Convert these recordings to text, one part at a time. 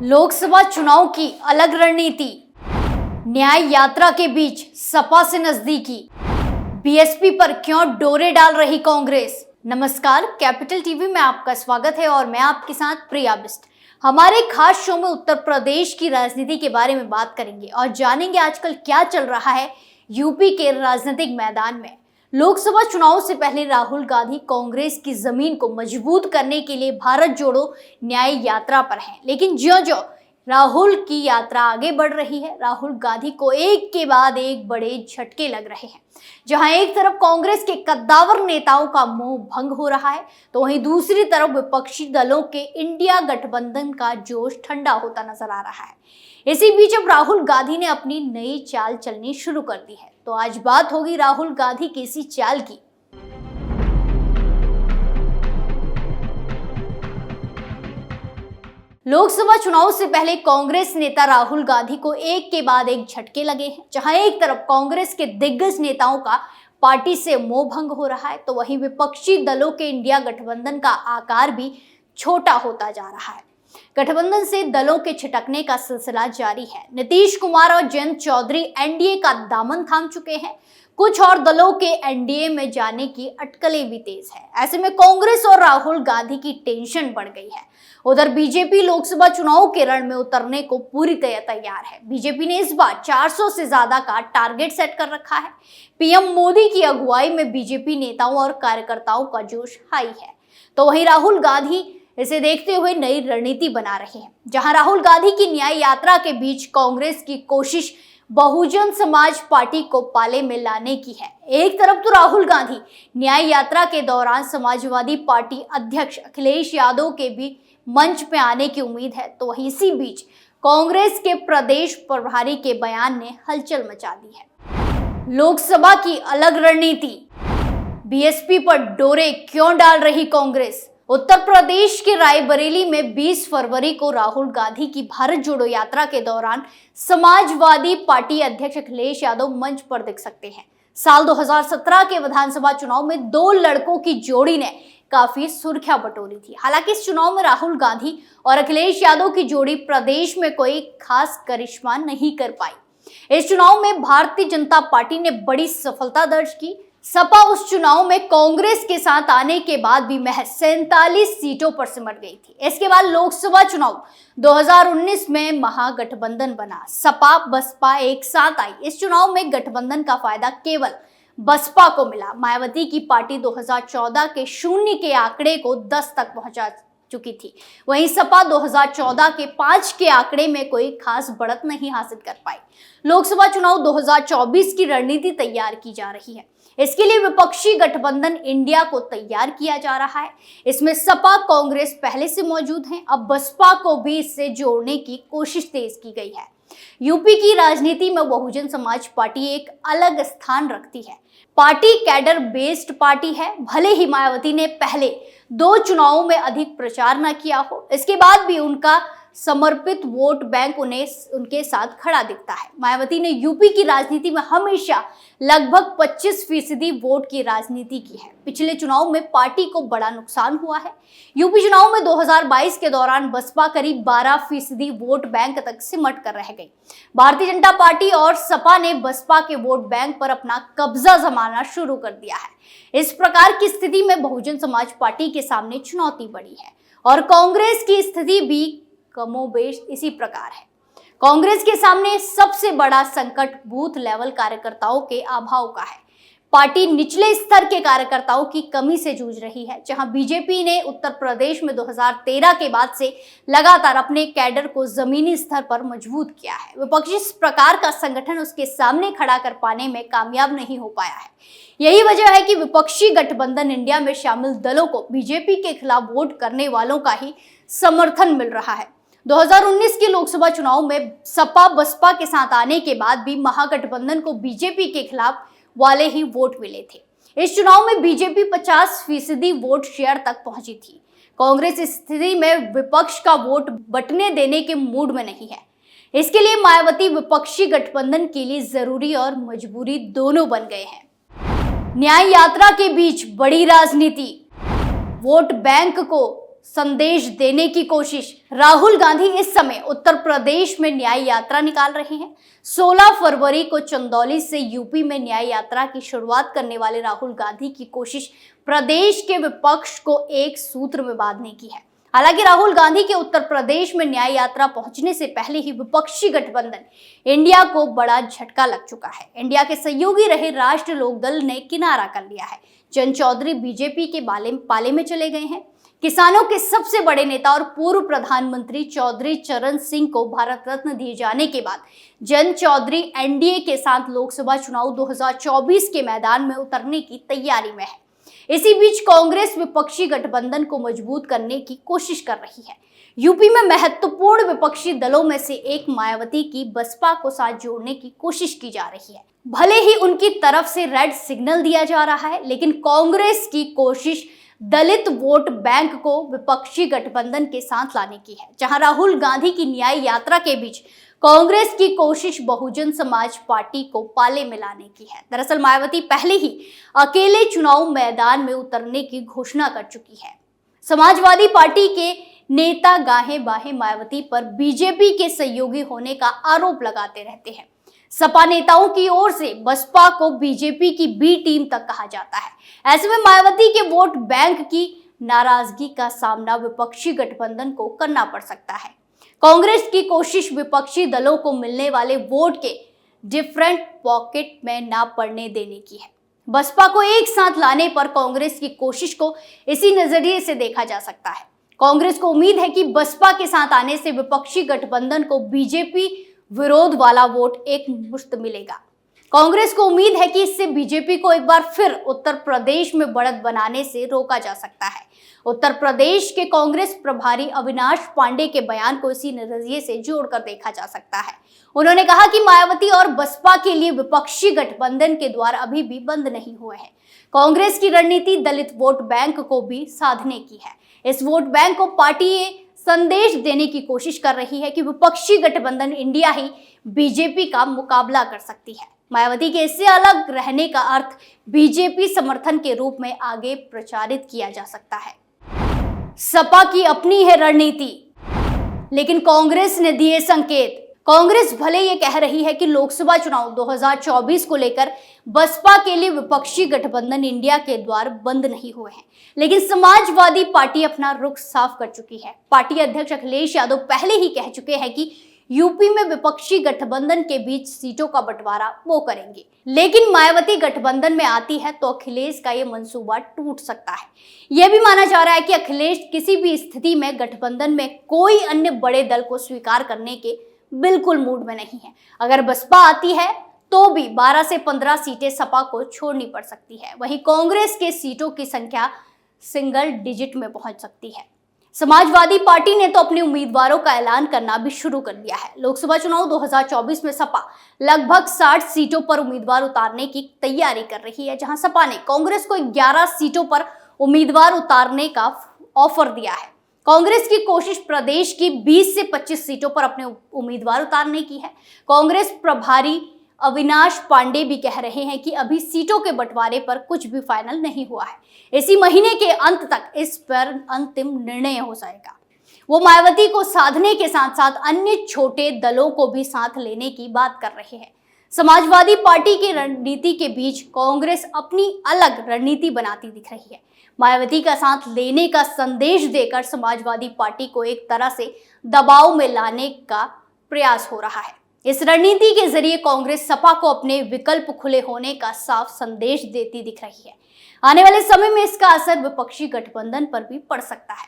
लोकसभा चुनाव की अलग रणनीति, न्याय यात्रा के बीच सपा से नजदीकी, बीएसपी पर क्यों डोरे डाल रही कांग्रेस। नमस्कार, कैपिटल टीवी में आपका स्वागत है और मैं आपके साथ प्रिया बिस्ट। हमारे खास शो में उत्तर प्रदेश की राजनीति के बारे में बात करेंगे और जानेंगे आजकल क्या चल रहा है यूपी के राजनीतिक मैदान में। लोकसभा चुनाव से पहले राहुल गांधी कांग्रेस की जमीन को मजबूत करने के लिए भारत जोड़ो न्याय यात्रा पर हैं, लेकिन ज्यों-ज्यों राहुल की यात्रा आगे बढ़ रही है, राहुल गांधी को एक के बाद एक बड़े झटके लग रहे हैं। जहां एक तरफ कांग्रेस के कद्दावर नेताओं का मोह भंग हो रहा है, तो वहीं दूसरी तरफ विपक्षी दलों के इंडिया गठबंधन का जोश ठंडा होता नजर आ रहा है। इसी बीच अब राहुल गांधी ने अपनी नई चाल चलनी शुरू कर दी है। तो आज बात होगी राहुल गांधी की इसी चाल की। लोकसभा चुनाव से पहले कांग्रेस नेता राहुल गांधी को एक के बाद एक झटके लगे हैं। जहां एक तरफ कांग्रेस के दिग्गज नेताओं का पार्टी से मोह भंग हो रहा है, तो वहीं विपक्षी दलों के इंडिया गठबंधन का आकार भी छोटा होता जा रहा है। गठबंधन से दलों के छिटकने का सिलसिला जारी है। नीतीश कुमार और जयंत चौधरी एनडीए का दामन थाम चुके हैं। कुछ और दलों के एनडीए में जाने की अटकलें भी तेज है। ऐसे में कांग्रेस और राहुल गांधी की टेंशन बढ़ गई है। उधर बीजेपी लोकसभा चुनाव के रण में उतरने को पूरी तरह तैयार है। बीजेपी ने इस बार 400 से ज्यादा का टारगेट सेट कर रखा है। पीएम मोदी की अगुवाई में बीजेपी नेताओं और कार्यकर्ताओं का जोश हाई है, तो वहीं राहुल गांधी इसे देखते हुए नई रणनीति बना रहे हैं। जहां राहुल गांधी की न्याय यात्रा के बीच कांग्रेस की कोशिश बहुजन समाज पार्टी को पाले में लाने की है। एक तरफ तो राहुल गांधी न्याय यात्रा के दौरान समाजवादी पार्टी अध्यक्ष अखिलेश यादव के भी मंच पे आने की उम्मीद है, तो वहीं इसी बीच कांग्रेस के प्रदेश प्रभारी के बयान ने हलचल मचा दी है। लोकसभा की अलग रणनीति, बीएसपी पर डोरे क्यों डाल रही कांग्रेस। उत्तर प्रदेश के रायबरेली में 20 फरवरी को राहुल गांधी की भारत जोड़ो यात्रा के दौरान समाजवादी पार्टी अध्यक्ष अखिलेश यादव मंच पर दिख सकते हैं। साल 2017 के विधानसभा चुनाव में दो लड़कों की जोड़ी ने काफी सुर्खियां बटोरी थी। हालांकि इस चुनाव में राहुल गांधी और अखिलेश यादव की जोड़ी प्रदेश में कोई खास करिश्मा नहीं कर पाई। इस चुनाव में भारतीय जनता पार्टी ने बड़ी सफलता दर्ज की। सपा उस चुनाव में कांग्रेस के साथ आने के बाद भी महज 47 सीटों पर सिमट गई थी। इसके बाद लोकसभा चुनाव 2019 में महागठबंधन बना। सपा बसपा एक साथ आई। इस चुनाव में गठबंधन का फायदा केवल बसपा को मिला। मायावती की पार्टी 2014 के शून्य के आंकड़े को 10 तक पहुंचा चुकी थी। वहीं सपा 2014 के 5 के आंकड़े में कोई खास बढ़त नहीं हासिल कर पाई। लोकसभा चुनाव 2024 की रणनीति तैयार की जा रही है। इसके लिए विपक्षी गठबंधन इंडिया को तैयार किया जा रहा है। इसमें सपा कांग्रेस पहले से मौजूद हैं। अब बसपा को भी इससे जोड़ने की कोशिश तेज की गई है। यूपी की राजनीति में बहुजन समाज पार्टी एक अलग स्थान रखती है। पार्टी कैडर बेस्ड पार्टी है। भले ही मायावती ने पहले 2 चुनावों में अधिक प्रचार न किया हो, इसके बाद भी उनका समर्पित वोट बैंक उन्हें उनके साथ खड़ा दिखता है। मायावती ने यूपी की राजनीति में हमेशा लगभग 25% वोट की राजनीति की है। पिछले चुनाव में पार्टी को बड़ा नुकसान हुआ है। यूपी चुनाव में 2022 के दौरान बसपा करीब 12% वोट बैंक तक सिमट कर रह गई। भारतीय जनता पार्टी और सपा ने बसपा के वोट बैंक पर अपना कब्जा जमाना शुरू कर दिया है। इस प्रकार की स्थिति में बहुजन समाज पार्टी के सामने चुनौती बड़ी है और कांग्रेस की स्थिति भी कमोबेश इसी प्रकार है। कांग्रेस के सामने सबसे बड़ा संकट बूथ लेवल कार्यकर्ताओं के अभाव का है। पार्टी निचले स्तर के कार्यकर्ताओं की कमी से जूझ रही है। जहां बीजेपी ने उत्तर प्रदेश में 2013 के बाद से लगातार अपने कैडर को जमीनी स्तर पर मजबूत किया है। विपक्ष इस प्रकार का संगठन उसके सामने खड़ा कर पाने में कामयाब नहीं हो पाया है। यही वजह है कि विपक्षी गठबंधन इंडिया में शामिल दलों को बीजेपी के खिलाफ वोट करने वालों का ही समर्थन मिल रहा है। 2019 के लोकसभा चुनाव में सपा बसपा के साथ आने के बाद भी महागठबंधन को बीजेपी के खिलाफ वाले ही वोट मिले थे। इस चुनाव में बीजेपी 50% वोट शेयर तक पहुंची थी। कांग्रेस इस स्थिति में विपक्ष का वोट बंटने देने के मूड में नहीं है। इसके लिए मायावती विपक्षी गठबंधन के लिए जरूरी और मजबूरी दोनों बन गए हैं। न्याय यात्रा के बीच बड़ी राजनीति, वोट बैंक को संदेश देने की कोशिश। राहुल गांधी इस समय उत्तर प्रदेश में न्याय यात्रा निकाल रहे हैं। 16 फरवरी को चंदौली से यूपी में न्याय यात्रा की शुरुआत करने वाले राहुल गांधी की कोशिश प्रदेश के विपक्ष को एक सूत्र में बांधने की है। हालांकि राहुल गांधी के उत्तर प्रदेश में न्याय यात्रा पहुंचने से पहले ही विपक्षी गठबंधन इंडिया को बड़ा झटका लग चुका है। इंडिया के सहयोगी रहे राष्ट्र लोकदल ने किनारा कर लिया है। जन चौधरी बीजेपी के पाले में चले गए हैं। किसानों के सबसे बड़े नेता और पूर्व प्रधानमंत्री चौधरी चरण सिंह को भारत रत्न दिए जाने के बाद जन चौधरी एनडीए के साथ लोकसभा चुनाव 2024 के मैदान में उतरने की तैयारी में है। इसी बीच कांग्रेस विपक्षी गठबंधन को मजबूत करने की कोशिश कर रही है। यूपी में महत्वपूर्ण विपक्षी दलों में से एक मायावती की बसपा को साथ जोड़ने की कोशिश की जा रही है। भले ही उनकी तरफ से रेड सिग्नल दिया जा रहा है, लेकिन कांग्रेस की कोशिश दलित वोट बैंक को विपक्षी गठबंधन के साथ लाने की है। जहां राहुल गांधी की न्याय यात्रा के बीच कांग्रेस की कोशिश बहुजन समाज पार्टी को पाले में लाने की है। दरअसल मायावती पहले ही अकेले चुनाव मैदान में उतरने की घोषणा कर चुकी है। समाजवादी पार्टी के नेता गाहे बाहे मायावती पर बीजेपी के सहयोगी होने का आरोप लगाते रहते हैं। सपा नेताओं की ओर से बसपा को बीजेपी की बी टीम तक कहा जाता है। ऐसे में मायावती के वोट बैंक की नाराजगी का सामना विपक्षी गठबंधन को करना पड़ सकता है। कांग्रेस की कोशिश विपक्षी दलों को मिलने वाले वोट के डिफरेंट पॉकेट में ना पड़ने देने की है। बसपा को एक साथ लाने पर कांग्रेस की कोशिश को इसी नजरिए से देखा जा सकता है। कांग्रेस को उम्मीद है कि बसपा के साथ आने से विपक्षी गठबंधन को बीजेपी विरोध वाला वोट एक मुश्त मिलेगा। कांग्रेस को उम्मीद है कि इससे बीजेपी को एक बार फिर उत्तर प्रदेश में बढ़त बनाने से रोका जा सकता है। उत्तर प्रदेश के कांग्रेस प्रभारी अविनाश पांडे के बयान को इसी नजरिए से जोड़कर देखा जा सकता है। उन्होंने कहा कि मायावती और बसपा के लिए विपक्षी गठबंधन के द्वार अभी भी बंद नहीं हुए हैं। कांग्रेस की रणनीति दलित वोट बैंक को भी साधने की है। इस वोट बैंक को पार्टी संदेश देने की कोशिश कर रही है कि विपक्षी गठबंधन इंडिया ही बीजेपी का मुकाबला कर सकती है। मायावती के इससे अलग रहने का अर्थ बीजेपी समर्थन के रूप में आगे प्रचारित किया जा सकता है। सपा की अपनी है रणनीति, लेकिन कांग्रेस ने दिए संकेत। कांग्रेस भले ये कह रही है कि लोकसभा चुनाव 2024 को लेकर बसपा के लिए विपक्षी गठबंधन इंडिया के द्वार बंद नहीं हुए हैं, लेकिन समाजवादी पार्टी अपना रुख साफ कर चुकी है। पार्टी अध्यक्ष अखिलेश यादव पहले ही कह चुके हैं कि यूपी में विपक्षी गठबंधन के बीच सीटों का बंटवारा वो करेंगे, लेकिन मायावती गठबंधन में आती है तो अखिलेश का ये मंसूबा टूट सकता है। यह भी माना जा रहा है कि अखिलेश किसी भी स्थिति में गठबंधन में कोई अन्य बड़े दल को स्वीकार करने के बिल्कुल मूड में नहीं है। अगर बसपा आती है तो भी 12 से 15 सीटें सपा को छोड़नी पड़ सकती है। वहीं कांग्रेस के सीटों की संख्या सिंगल डिजिट में पहुंच सकती है। समाजवादी पार्टी ने तो अपने उम्मीदवारों का ऐलान करना भी शुरू कर दिया है। लोकसभा चुनाव 2024 में सपा लगभग 60 सीटों पर उम्मीदवार उतारने की तैयारी कर रही है, जहां सपा ने कांग्रेस को 11 सीटों पर उम्मीदवार उतारने का ऑफर दिया है। कांग्रेस की कोशिश प्रदेश की 20 से 25 सीटों पर अपने उम्मीदवार उतारने की है। कांग्रेस प्रभारी अविनाश पांडे भी कह रहे हैं कि अभी सीटों के बंटवारे पर कुछ भी फाइनल नहीं हुआ है। इसी महीने के अंत तक इस पर अंतिम निर्णय हो जाएगा। वो मायावती को साधने के साथ साथ अन्य छोटे दलों को भी साथ लेने की बात कर रहे हैं। समाजवादी पार्टी की रणनीति के बीच कांग्रेस अपनी अलग रणनीति बनाती दिख रही है। मायावती का साथ लेने का संदेश देकर समाजवादी पार्टी को एक तरह से दबाव में लाने का प्रयास हो रहा है। इस रणनीति के जरिए कांग्रेस सपा को अपने विकल्प खुले होने का साफ संदेश देती दिख रही है। आने वाले समय में इसका असर विपक्षी गठबंधन पर भी पड़ सकता है।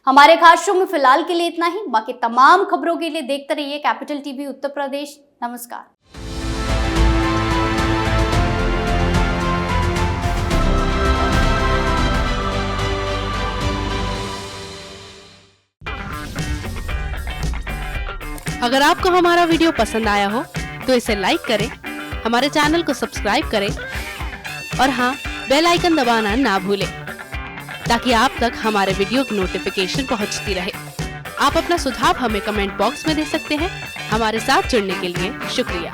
हमारे खास शो में फिलहाल के लिए इतना ही। बाकी तमाम खबरों के लिए देखते रहिए कैपिटल टीवी उत्तर प्रदेश। नमस्कार। अगर आपको हमारा वीडियो पसंद आया हो तो इसे लाइक करें, हमारे चैनल को सब्सक्राइब करें और हाँ, बेल आइकन दबाना ना भूलें ताकि आप तक हमारे वीडियो की नोटिफिकेशन पहुंचती रहे। आप अपना सुझाव हमें कमेंट बॉक्स में दे सकते हैं। हमारे साथ जुड़ने के लिए शुक्रिया।